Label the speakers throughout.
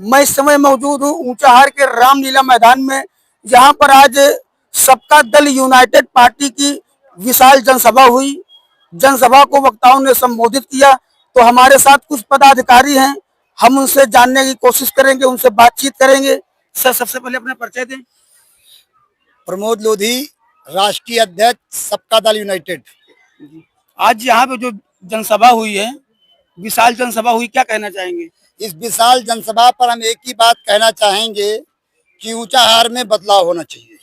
Speaker 1: मैं इस समय मौजूद हूँ ऊंचाहार के रामलीला मैदान में, जहां पर आज सबका दल यूनाइटेड पार्टी की विशाल जनसभा हुई। जनसभा को वक्ताओं ने संबोधित किया। तो हमारे साथ कुछ पदाधिकारी हैं, हम उनसे जानने की कोशिश करेंगे, उनसे बातचीत करेंगे। सर, सबसे पहले अपना परिचय दें।
Speaker 2: प्रमोद लोधी, राष्ट्रीय अध्यक्ष सबका दल यूनाइटेड।
Speaker 1: आज यहाँ पे जो जनसभा हुई है, विशाल जनसभा हुई, क्या कहना चाहेंगे?
Speaker 2: इस विशाल जनसभा पर हम एक ही बात कहना चाहेंगे कि ऊंचाहार में बदलाव होना चाहिए।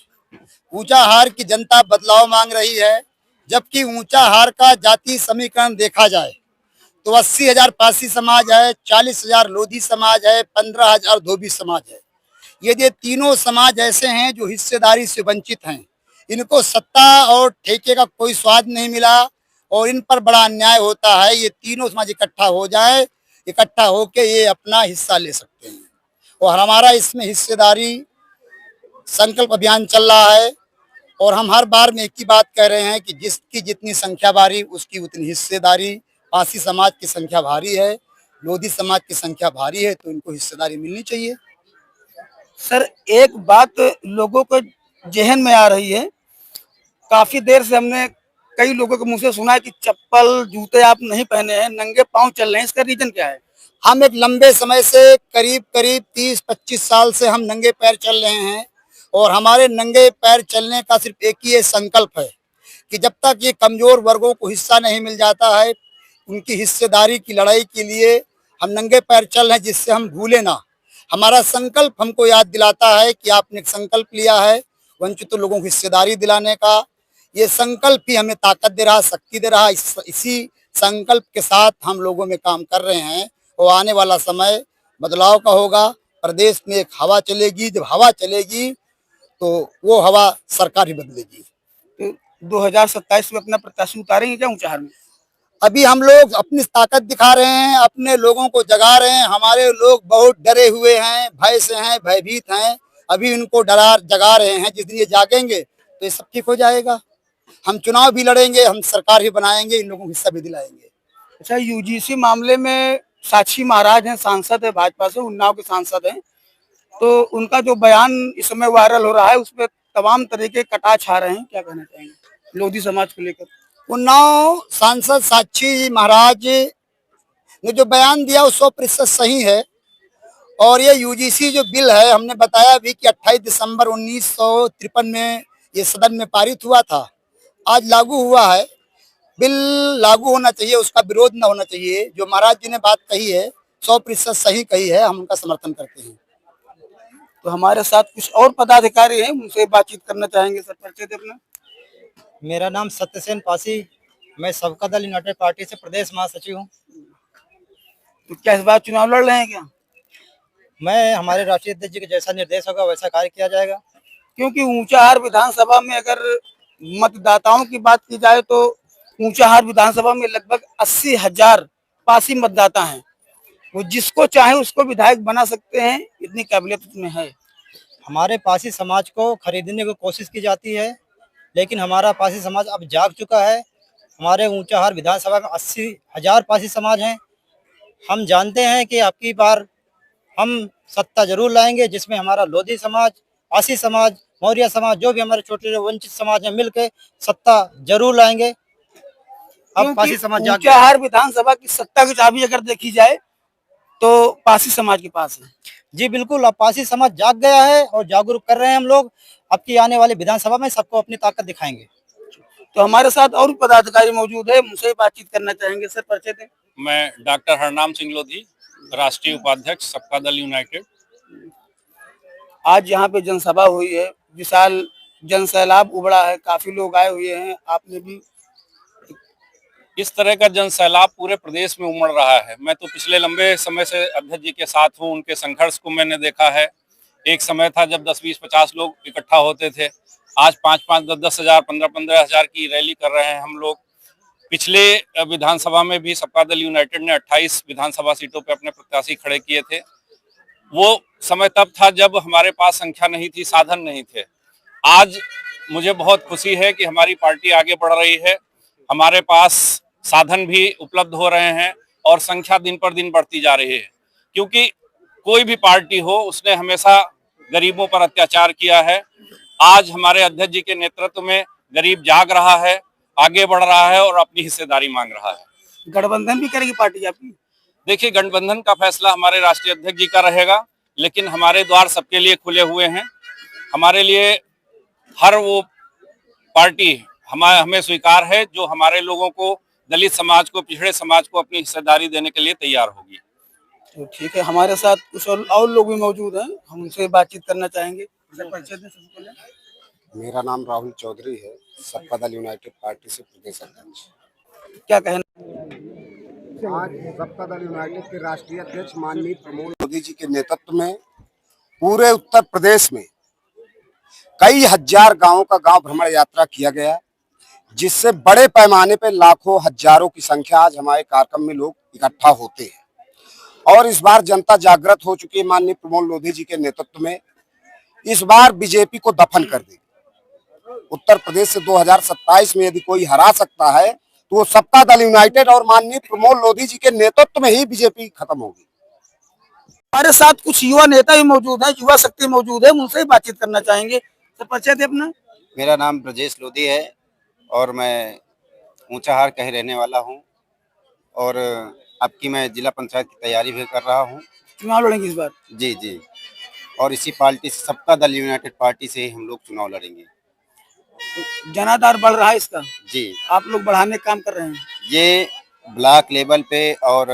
Speaker 2: ऊंचाहार की जनता बदलाव मांग रही है, जबकि ऊंचाहार का जाति समीकरण देखा जाए तो 80,000 पासी समाज है, 40,000 लोधी समाज है, 15,000 धोबी समाज है। ये तीनों समाज ऐसे हैं जो हिस्सेदारी से वंचित हैं। इनको सत्ता और ठेके का कोई स्वाद नहीं मिला और इन पर बड़ा अन्याय होता है। ये तीनों समाज इकट्ठा हो जाए, इकट्ठा होके ये अपना हिस्सा ले सकते हैं। और हमारा इसमें हिस्सेदारी संकल्प अभियान चल रहा है और हम हर बार में एक ही बात कह रहे हैं कि जिसकी जितनी संख्या भारी उसकी उतनी हिस्सेदारी। पासी समाज की संख्या भारी है, लोधी समाज की संख्या भारी है, तो इनको हिस्सेदारी मिलनी चाहिए।
Speaker 1: सर, एक बात लोगों को जहन में आ रही है, काफी देर से हमने कई लोगों के मुंह से सुना है कि चप्पल जूते आप नहीं पहने हैं, नंगे पांव चल रहे हैं। इसका रीजन क्या है?
Speaker 2: हम एक लंबे समय से करीब करीब 30-25 साल से हम नंगे पैर चल रहे हैं और हमारे नंगे पैर चलने का सिर्फ एक ही संकल्प है कि जब तक ये कमजोर वर्गों को हिस्सा नहीं मिल जाता है, उनकी हिस्सेदारी की लड़ाई के लिए हम नंगे पैर चल रहे हैं, जिससे हम भूले ना। हमारा संकल्प हमको याद दिलाता है कि आपने एक संकल्प लिया है वंचित लोगों को हिस्सेदारी दिलाने का। ये संकल्प ही हमें ताकत दे रहा, शक्ति दे रहा। इसी संकल्प के साथ हम लोगों में काम कर रहे हैं और आने वाला समय बदलाव का होगा। प्रदेश में एक हवा चलेगी, जब हवा चलेगी तो वो हवा सरकार ही बदलेगी।
Speaker 1: तो 2027 में अपना प्रत्याशी उतारेंगे क्या ऊंचाहार में?
Speaker 2: अभी हम लोग अपनी ताकत दिखा रहे हैं, अपने लोगों को जगा रहे हैं। हमारे लोग बहुत डरे हुए हैं, भय से हैं, भयभीत हैं। अभी उनको जगा रहे हैं। जिस दिन ये जागेंगे तो ये सब ठीक हो जाएगा। हम चुनाव भी लड़ेंगे, हम सरकार भी बनाएंगे, इन लोगों को हिस्सा भी दिलाएंगे।
Speaker 1: अच्छा, यूजीसी मामले में साक्षी महाराज हैं, सांसद है, भाजपा से उन्नाव के सांसद हैं। तो उनका जो बयान इस समय वायरल हो रहा है, उसपे तमाम तरीके कटाक्ष आ रहे हैं, क्या कहना चाहेंगे लोधी समाज को लेकर?
Speaker 2: उन्नाव सांसद साक्षी महाराज ने जो बयान दिया वो 100% सही है। और ये यूजीसी जो बिल है, हमने बताया भी कि 28 दिसंबर 1953 में ये सदन में पारित हुआ था, आज लागू हुआ है। बिल लागू होना चाहिए, उसका विरोध न होना चाहिए। जो महाराज जी ने बात कही है 100% सही कही है, हम उनका समर्थन करते हैं।
Speaker 1: तो हमारे साथ कुछ और पदाधिकारी हैं, उनसे बातचीत करना चाहेंगे। सर, परिचय दें अपना।
Speaker 3: मेरा नाम सत्यसेन पासी, मैं सबका दल यूनाइटेड पार्टी से प्रदेश महासचिव हूँ।
Speaker 1: तो क्या इस बार चुनाव लड़ रहे हैं क्या?
Speaker 3: मैं हमारे राष्ट्रीय अध्यक्ष जी के जैसा निर्देश होगा वैसा कार्य किया जाएगा।
Speaker 1: क्योंकि ऊंचाहार विधानसभा में अगर मतदाताओं की बात की जाए तो ऊंचाहार विधानसभा में लगभग 80,000 पासी मतदाता हैं। वो जिसको चाहे उसको विधायक बना सकते हैं, इतनी काबिलियत उसमें है।
Speaker 3: हमारे पासी समाज को खरीदने की कोशिश की जाती है, लेकिन हमारा पासी समाज अब जाग चुका है। हमारे ऊंचाहार विधानसभा में 80,000 पासी समाज हैं। हम जानते हैं कि आपकी बार हम सत्ता जरूर लाएंगे, जिसमें हमारा लोधी समाज, पासी समाज, मौर्य समाज, जो भी हमारे छोटे वंचित समाज हैं, मिलकर सत्ता जरूर लाएंगे। अब पासी समाज जाग गया।
Speaker 1: ऊंचाहार विधानसभा की सत्ता की चाबी अगर देखी जाए तो पासी समाज के पास है।
Speaker 3: जी बिल्कुल, अब पासी समाज जाग गया है और जागरूक कर रहे हैं हम लोग। अब की आने वाली विधानसभा में सबको अपनी ताकत दिखाएंगे।
Speaker 1: तो हमारे साथ और भी पदाधिकारी मौजूद है, उनसे बातचीत करना चाहेंगे। सर, परिचय दें।
Speaker 4: मैं डॉक्टर हरनाम सिंह लोधी, राष्ट्रीय उपाध्यक्ष सबका दल यूनाइटेड।
Speaker 1: आज यहाँ पे जनसभा हुई है, विशाल जनसैलाब उमड़ा है, काफी लोग आए हुए हैं। आपने भी
Speaker 4: इस तरह का जनसैलाब पूरे प्रदेश में उमड़ रहा है। मैं तो पिछले लंबे समय से अध्यक्ष जी के साथ हूँ, उनके संघर्ष को मैंने देखा है। एक समय था जब 10, 20, 50 लोग इकट्ठा होते थे। आज 5-5, 10-10 हजार, 15-15 हजार की रैली कर रहे हैं हम लोग। पिछले विधानसभा में भी सबका दल यूनाइटेड ने 28 विधानसभा सीटों पर अपने प्रत्याशी खड़े किए थे। वो समय तब था जब हमारे पास संख्या नहीं थी, साधन नहीं थे। आज मुझे बहुत खुशी है कि हमारी पार्टी आगे बढ़ रही है, हमारे पास साधन भी उपलब्ध हो रहे हैं और संख्या दिन पर दिन बढ़ती जा रही है। क्योंकि कोई भी पार्टी हो, उसने हमेशा गरीबों पर अत्याचार किया है। आज हमारे अध्यक्ष जी के नेतृत्व में गरीब जाग रहा है, आगे बढ़ रहा है और अपनी हिस्सेदारी मांग रहा है।
Speaker 1: गठबंधन भी करेगी पार्टी आपकी?
Speaker 4: देखिए, गठबंधन का फैसला हमारे राष्ट्रीय अध्यक्ष जी का रहेगा, लेकिन हमारे द्वार सबके लिए खुले हुए हैं। हमारे लिए हर वो पार्टी हमें स्वीकार है जो हमारे लोगों को, दलित समाज को, पिछड़े समाज को अपनी हिस्सेदारी देने के लिए तैयार होगी।
Speaker 1: तो ठीक है, हमारे साथ कुछ और लोग भी मौजूद हैं, हम उनसे बातचीत करना चाहेंगे। सर, परिचय दें सबसे पहले।
Speaker 5: मेरा नाम राहुल चौधरी है, सबका दल यूनाइटेड पार्टी से प्रदेश अध्यक्ष।
Speaker 1: क्या कहना?
Speaker 5: आज सबका दल यूनाइटेड के राष्ट्रीय अध्यक्ष माननीय प्रमोद मोदी जी के नेतृत्व में पूरे उत्तर प्रदेश में कई हजार गांवों का गांव भ्रमण यात्रा किया गया, जिससे बड़े पैमाने पर लाखों हजारों की संख्या आज हमारे कार्यक्रम में लोग इकट्ठा होते हैं। और इस बार जनता जागृत हो चुकी है माननीय प्रमोद मोदी जी के नेतृत्व में। इस बार बीजेपी को दफन कर देगी। उत्तर प्रदेश से 2027 में यदि कोई हरा सकता है तो वो सबका दल यूनाइटेड और माननीय प्रमोद मोदी जी के नेतृत्व में ही बीजेपी खत्म होगी।
Speaker 1: हमारे साथ कुछ युवा नेता भी मौजूद हैं, युवा शक्ति मौजूद है, उनसे बातचीत करना चाहेंगे। सर, परिचय दें अपना।
Speaker 6: मेरा नाम ब्रजेश लोधी है और मैं ऊंचाहार का ही रहने वाला हूं और अब की मैं जिला पंचायत की तैयारी भी कर रहा हूं।
Speaker 1: चुनाव लड़ेंगे इस बार?
Speaker 6: जी जी, और इसी पार्टी से, सबका दल यूनाइटेड पार्टी से ही हम लोग चुनाव लड़ेंगे।
Speaker 1: जनाधार बढ़ रहा है इसका?
Speaker 6: जी,
Speaker 1: आप लोग बढ़ाने का काम कर रहे हैं?
Speaker 6: ये ब्लॉक लेवल पे और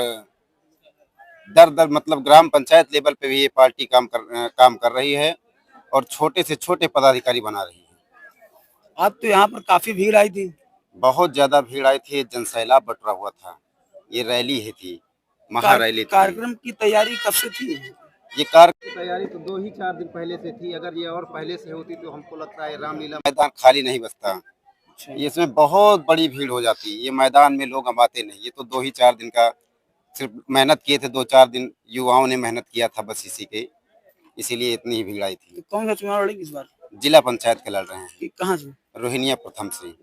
Speaker 6: दर दर मतलब ग्राम पंचायत लेवल पे भी ये पार्टी काम कर रही है और छोटे से छोटे पदाधिकारी बना रही है।
Speaker 1: आज तो यहाँ पर काफी भीड़ आई थी।
Speaker 6: बहुत ज्यादा भीड़ आई थी, जनसैलाब बटरा हुआ था। ये रैली है थी, महारैली थी।
Speaker 1: कार्यक्रम की तैयारी कब से थी?
Speaker 6: ये कार्य की तैयारी तो 2 ही 4 दिन पहले से थी। अगर ये और पहले से होती तो हमको लगता है रामलीला मैदान खाली नहीं बचता। ये इसमें बहुत बड़ी भीड़ हो जाती। ये मैदान में लोग अब आते नहीं। ये तो 2 ही 4 दिन का सिर्फ मेहनत किए थे, 2 4 दिन युवाओं ने मेहनत किया था बस इसी के, इसीलिए इतनी ही भीड़ आई थी।
Speaker 1: तो कौन सा चुनाव लड़ेंगे इस बार?
Speaker 6: जिला पंचायत के लड़ रहे हैं।
Speaker 1: कहाँ से?
Speaker 6: रोहिनिया प्रथम से।